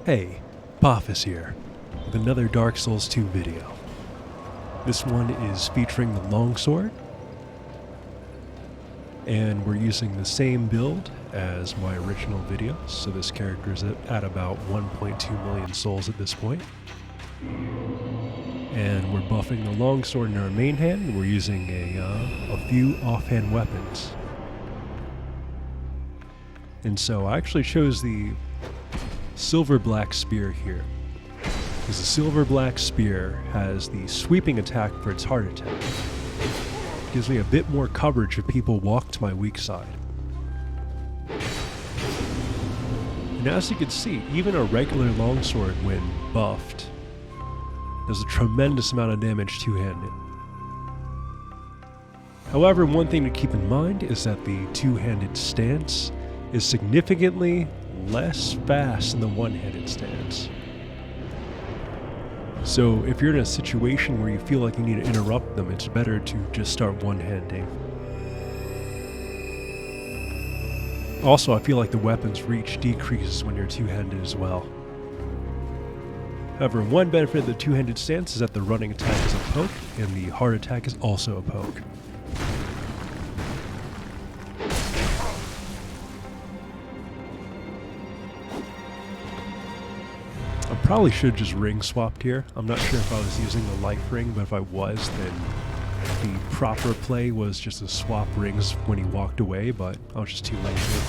Hey, Pophis here, with another Dark Souls 2 video. This one is featuring the Longsword, and we're using the same build as my original video, so this character is at about 1.2 million souls at this point. And we're buffing the Longsword in our main hand, and we're using a few offhand weapons. And so I actually chose the Silver Black Spear here, because the Silver Black Spear has the sweeping attack for its heart attack. It gives me a bit more coverage if people walk to my weak side. And as you can see, even a regular longsword when buffed does a tremendous amount of damage two-handed. However, one thing to keep in mind is that the two-handed stance is significantly less fast than the one-handed stance. So if you're in a situation where you feel like you need to interrupt them, it's better to just start one-handing. Also, I feel like the weapon's reach decreases when you're two-handed as well. However, one benefit of the two-handed stance is that the running attack is a poke, and the heart attack is also a poke. I probably should have just ring swapped here. I'm not sure if I was using the life ring, but if I was, then the proper play was just to swap rings when he walked away, but I was just too lazy.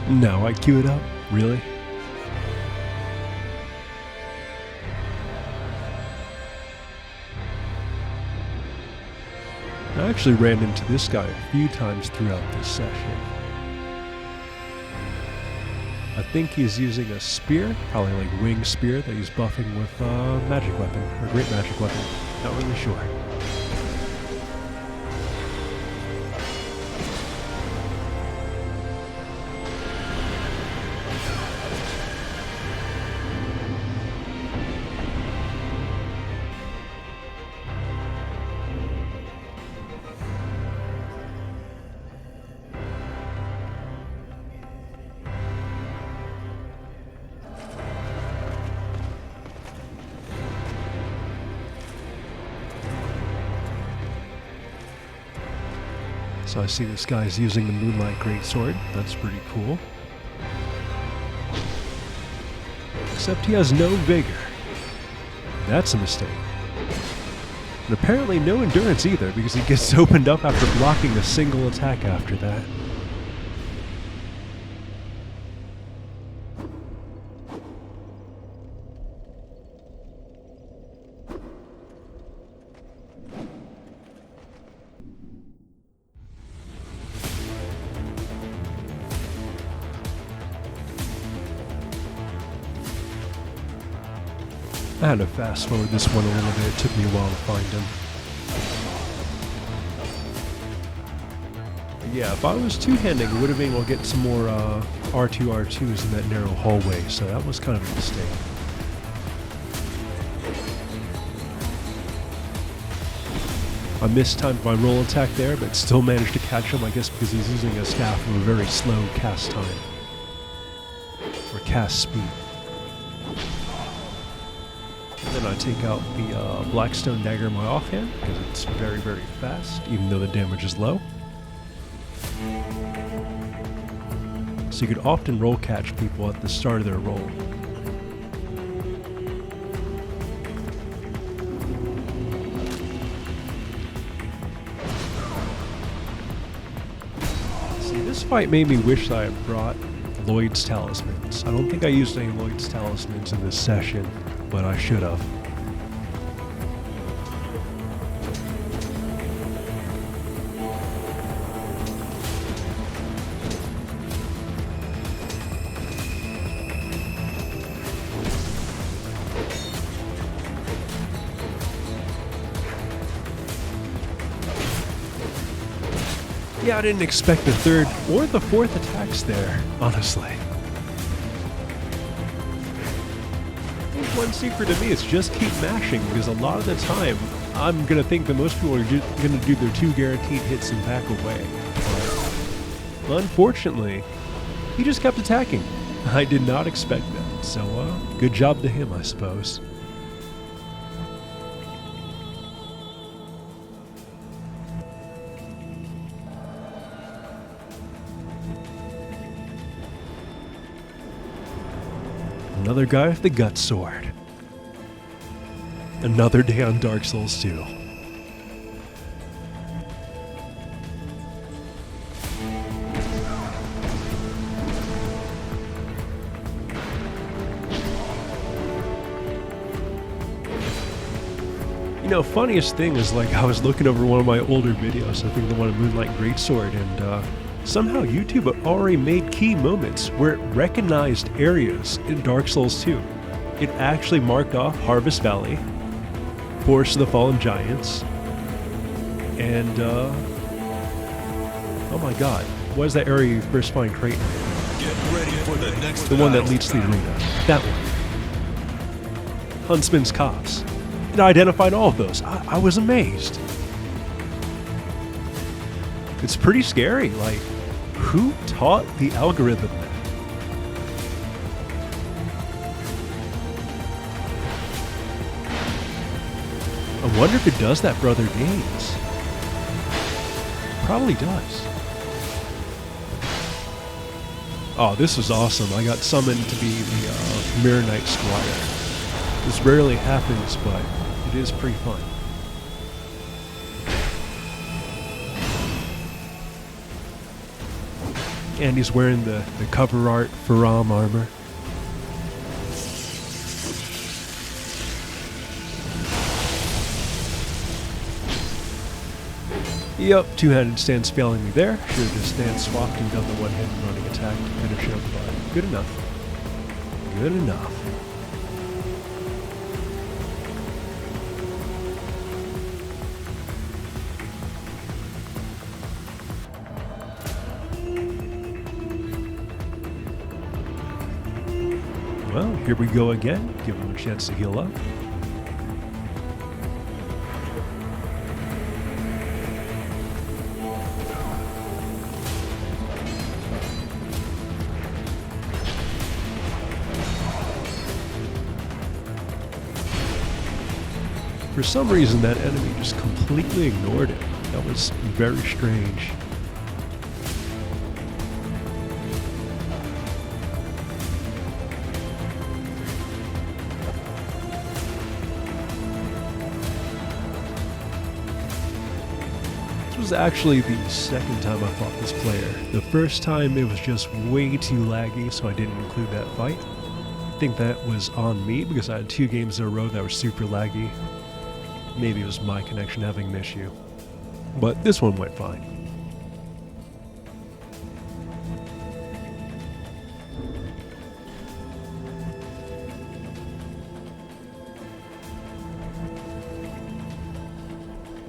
No, I queue it up? Really? I actually ran into this guy a few times throughout this session. I think he's using a spear, probably like wing spear that he's buffing with magic weapon, or great magic weapon. Not really sure. So I see this guy's using the Moonlight Greatsword. That's pretty cool. Except he has no vigor. That's a mistake. And apparently no endurance either, because he gets opened up after blocking a single attack after that. I had to fast forward this one a little bit, it took me a while to find him. Yeah, if I was two-handing, it would have been able to get some more R2-R2s in that narrow hallway, so that was kind of a mistake. I mistimed my roll attack there, but still managed to catch him, I guess because he's using a staff with a very slow cast time. Or cast speed. Then I take out the Blackstone Dagger in my offhand, because it's very, very fast, even though the damage is low. So you could often roll catch people at the start of their roll. See, this fight made me wish that I had brought Lloyd's Talismans. I don't think I used any Lloyd's Talismans in this session, but I should have. Yeah, I didn't expect the third or the fourth attacks there, honestly. One secret to me is just keep mashing, because a lot of the time I'm gonna think that most people are gonna do their 2 guaranteed hits and back away. But unfortunately, he just kept attacking. I did not expect that, so good job to him, I suppose. Another guy with the gut sword. Another day on Dark Souls 2. You know, funniest thing is, like, I was looking over one of my older videos, I think the one of Moonlight Greatsword, and somehow YouTube already made key moments where it recognized areas in Dark Souls 2. It actually marked off Harvest Valley, Forest of the Fallen Giants, and oh my god, what is that area you first find Creighton? Get ready for the next The one that leads to the arena. That one. Huntsman's Copse. It identified all of those. I was amazed. It's pretty scary. Like, who taught the algorithm that? I wonder if it does that for other games. Probably does. Oh, this was awesome. I got summoned to be the Mirror Knight Squire. This rarely happens, but it is pretty fun. And he's wearing the cover art Faram armor. Yep, two-handed stance failing me there. Should have just stance swapped and done the one-handed running attack to finish him, but good enough. Good enough. Well, here we go again. Give him a chance to heal up. For some reason, that enemy just completely ignored it. That was very strange. This was actually the second time I fought this player. The first time it was just way too laggy, so I didn't include that fight. I think that was on me because I had 2 games in a row that were super laggy. Maybe it was my connection having an issue. But this one went fine.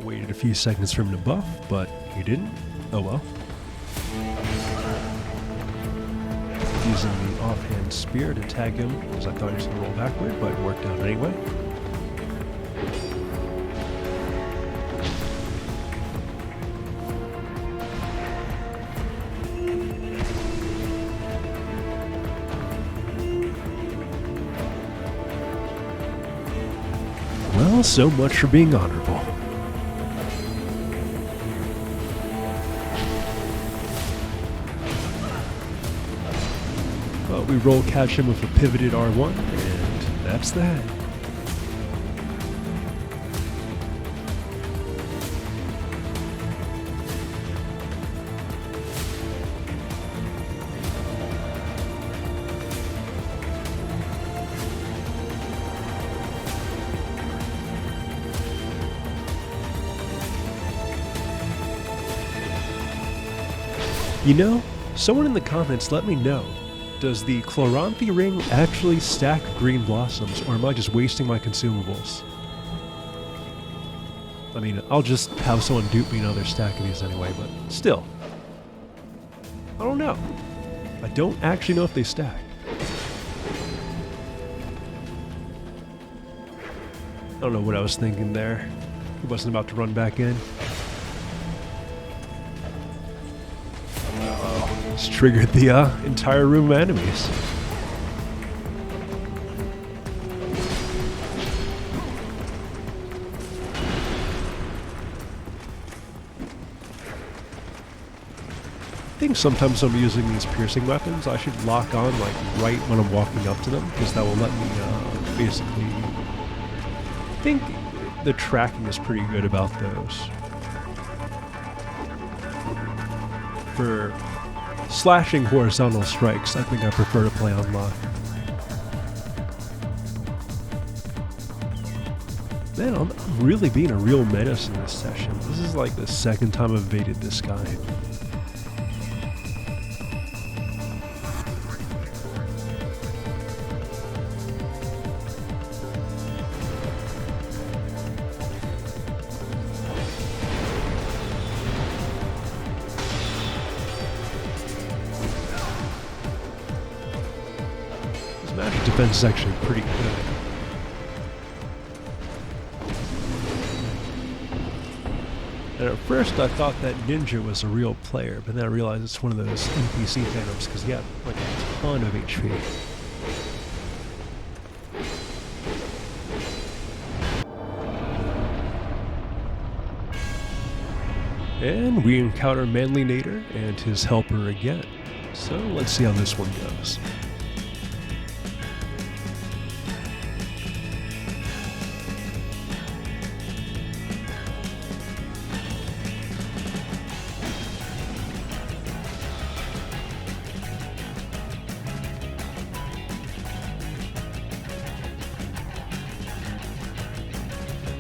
Waited a few seconds for him to buff, but he didn't. Oh well. Using the offhand spear to tag him because I thought he was going to roll backward, but it worked out anyway. Well, so much for being honorable. Well, we roll catch him with a pivoted R1, and that's that. You know, someone in the comments let me know, does the Chloranthy ring actually stack green blossoms, or am I just wasting my consumables? I mean, I'll just have someone dupe me another stack of these anyway, but still. I don't know. I don't actually know if they stack. I don't know what I was thinking there. He wasn't about to run back in. It's triggered the entire room of enemies. I think sometimes when I'm using these piercing weapons, I should lock on like right when I'm walking up to them, because that will let me basically... I think the tracking is pretty good about those. For slashing horizontal strikes, I think I prefer to play on lock. Man, I'm really being a real menace in this session. This is like the second time I've evaded this guy. Magic defense is actually pretty good. And at first I thought that Ninja was a real player, but then I realized it's one of those NPC phantoms because he had like a ton of HP. And we encounter Manly Nader and his helper again. So let's see how this one goes.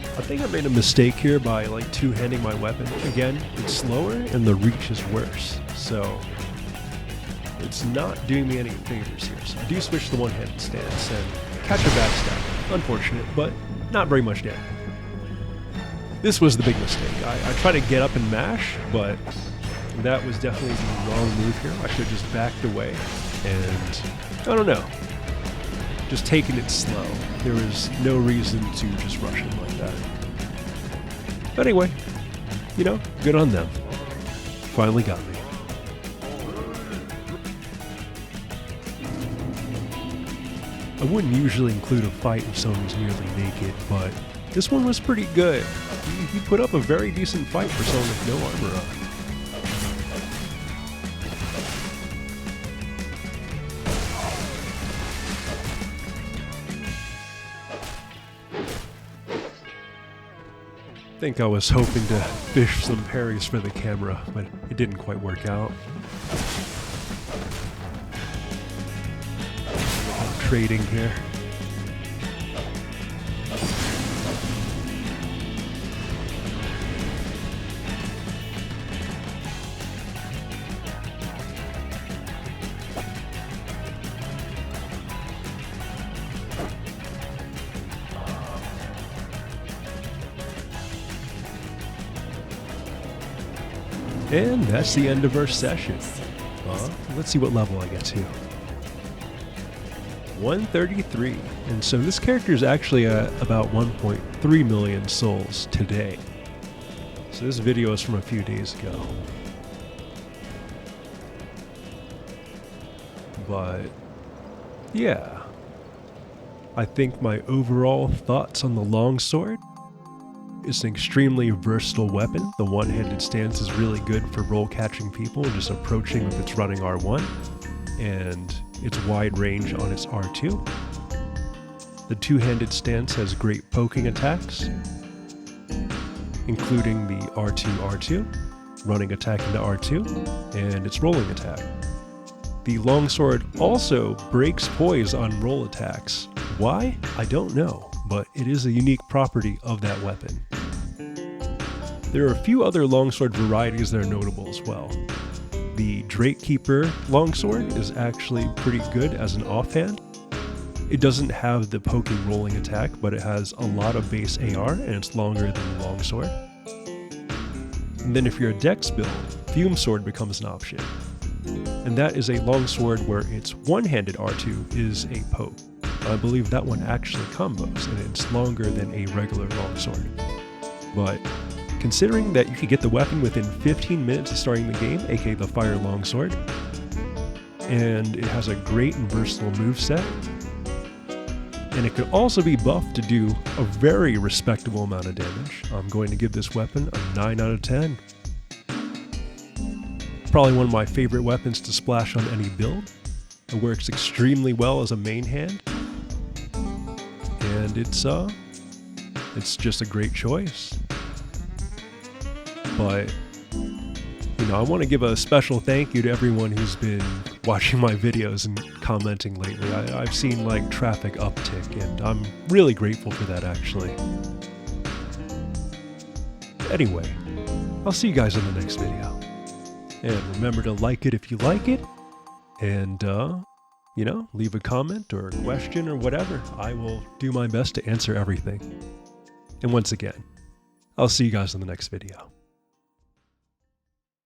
I think I made a mistake here by like two-handing my weapon. Again, it's slower and the reach is worse, so it's not doing me any favors here. So I do switch the one-handed stance and catch a backstab. Unfortunate, but not very much damage. This was the big mistake. I tried to get up and mash, but that was definitely the wrong move here. I should have just backed away and, I don't know, just taking it slow. There was no reason to just rush him like that. But anyway, you know, good on them. Finally got me. I wouldn't usually include a fight if someone's nearly naked, but this one was pretty good. He put up a very decent fight for someone with no armor on. I think I was hoping to fish some parries for the camera, but it didn't quite work out. I'm trading here. And that's the end of our session. Let's see what level I get to. 133. And so this character is actually about 1.3 million souls today. So this video is from a few days ago. But yeah, I think my overall thoughts on the Longsword: it's an extremely versatile weapon. The one-handed stance is really good for roll catching people and just approaching if it's running R1, and it's wide range on its R2. The two-handed stance has great poking attacks, including the R2, running attack into R2, and its rolling attack. The Longsword also breaks poise on roll attacks. Why? I don't know, but it is a unique property of that weapon. There are a few other Longsword varieties that are notable as well. The Drakekeeper Longsword is actually pretty good as an offhand. It doesn't have the poking rolling attack, but it has a lot of base AR and it's longer than the Longsword. And then if you're a Dex build, Fume Sword becomes an option. And that is a Longsword where its one-handed R2 is a poke. I believe that one actually combos, and it's longer than a regular Longsword. but considering that you could get the weapon within 15 minutes of starting the game, aka the Fire Longsword, and it has a great and versatile moveset, and it could also be buffed to do a very respectable amount of damage, I'm going to give this weapon a 9 out of 10. Probably one of my favorite weapons to splash on any build. It works extremely well as a main hand, and it's just a great choice. But, you know, I want to give a special thank you to everyone who's been watching my videos and commenting lately. I've seen like traffic uptick, and I'm really grateful for that actually. Anyway, I'll see you guys in the next video. And remember to like it if you like it, and you know, leave a comment or a question or whatever. I will do my best to answer everything. And once again, I'll see you guys in the next video.